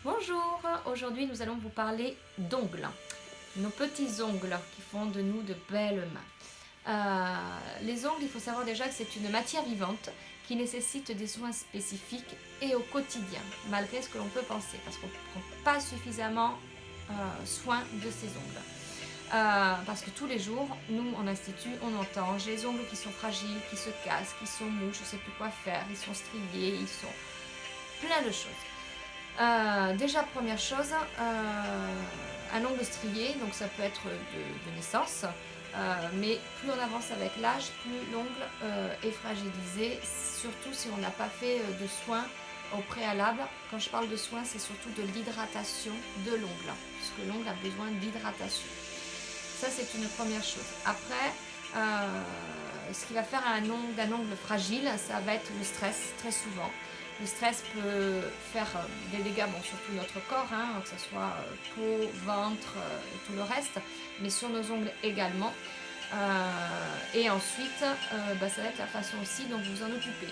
Bonjour, aujourd'hui nous allons vous parler d'ongles, nos petits ongles qui font de nous de belles mains. Les ongles, il faut savoir déjà que c'est une matière vivante qui nécessite des soins spécifiques et au quotidien, malgré ce que l'on peut penser, parce qu'on ne prend pas suffisamment soin de ses ongles. Parce que tous les jours, nous en institut, on entend j'ai les ongles qui sont fragiles, qui se cassent, qui sont mous, je ne sais plus quoi faire, ils sont striés, ils sont plein de choses. Déjà, première chose, un ongle strié, donc ça peut être de naissance, mais plus on avance avec l'âge, plus l'ongle est fragilisé, surtout si on n'a pas fait de soins au préalable. Quand je parle de soins, c'est surtout de l'hydratation de l'ongle, parce que l'ongle a besoin d'hydratation. Ça, c'est une première chose. Après, ce qui va faire d'un ongle fragile, ça va être le stress, très souvent. Le stress peut faire des dégâts, bon, sur tout notre corps, que ce soit peau, ventre et tout le reste, mais sur nos ongles également. Et ensuite, ça va être la façon aussi dont vous en occupez.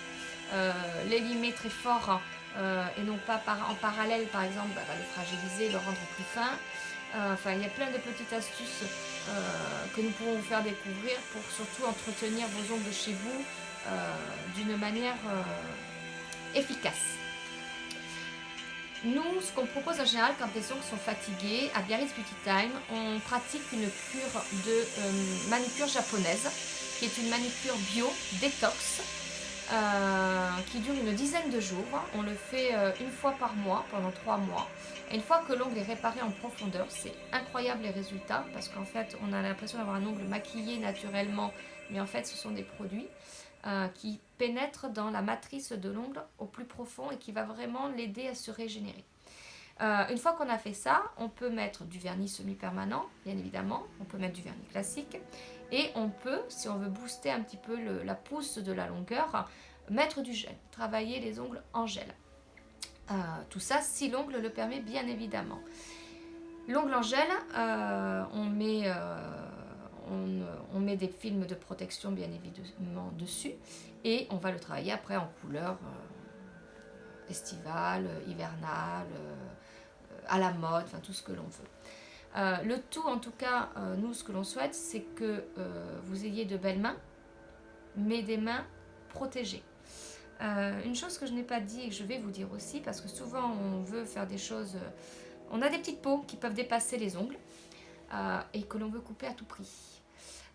Les limer très fort et non pas en parallèle, par exemple, va le fragiliser, le rendre plus fin. Il y a plein de petites astuces que nous pourrons vous faire découvrir pour surtout entretenir vos ongles chez vous d'une manière efficace. Nous, ce qu'on propose en général quand les ongles sont fatigués, à Biarritz Beauty Time, on pratique une cure de manucure japonaise, qui est une manucure bio, détox, qui dure une dizaine de jours. On le fait une fois par mois, pendant 3 mois. Et une fois que l'ongle est réparé en profondeur, c'est incroyable les résultats, parce qu'en fait, on a l'impression d'avoir un ongle maquillé naturellement, mais en fait, ce sont des produits qui pénètre dans la matrice de l'ongle au plus profond et qui va vraiment l'aider à se régénérer. Une fois qu'on a fait ça, on peut mettre du vernis semi-permanent, bien évidemment, on peut mettre du vernis classique, et on peut, si on veut booster un petit peu la pousse de la longueur, mettre du gel, travailler les ongles en gel. Tout ça si l'ongle le permet, bien évidemment. L'ongle en gel, on met des films de protection bien évidemment dessus et on va le travailler après en couleur estivale, hivernale, à la mode, enfin tout ce que l'on veut. Le tout en tout cas, nous ce que l'on souhaite c'est que vous ayez de belles mains, mais des mains protégées. Une chose que je n'ai pas dit et que je vais vous dire aussi, parce que souvent on veut faire des choses, on a des petites peaux qui peuvent dépasser les ongles et que l'on veut couper à tout prix.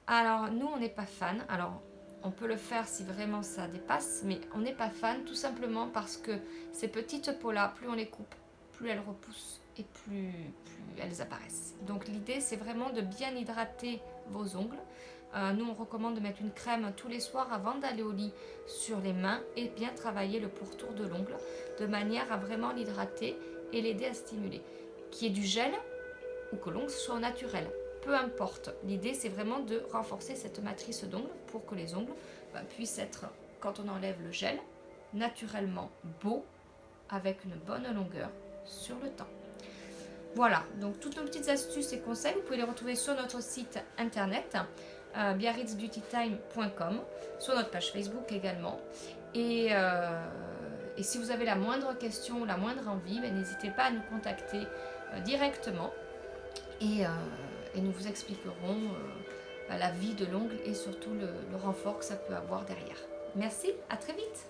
Alors nous on n'est pas fan, alors on peut le faire si vraiment ça dépasse, mais on n'est pas fan tout simplement parce que ces petites peaux là, plus on les coupe, plus elles repoussent et plus elles apparaissent. Donc l'idée c'est vraiment de bien hydrater vos ongles. Nous on recommande de mettre une crème tous les soirs avant d'aller au lit sur les mains et bien travailler le pourtour de l'ongle de manière à vraiment l'hydrater et l'aider à stimuler. Qu'il y ait du gel ou que l'ongle soit naturel, peu importe. L'idée c'est vraiment de renforcer cette matrice d'ongles pour que les ongles puissent être, quand on enlève le gel, naturellement beaux avec une bonne longueur sur le temps. Voilà, donc toutes nos petites astuces et conseils, vous pouvez les retrouver sur notre site internet biarritzbeautytime.com, sur notre page Facebook également. Et si vous avez la moindre question ou la moindre envie, n'hésitez pas à nous contacter directement et nous vous expliquerons la vie de l'ongle et surtout le renfort que ça peut avoir derrière. Merci, à très vite.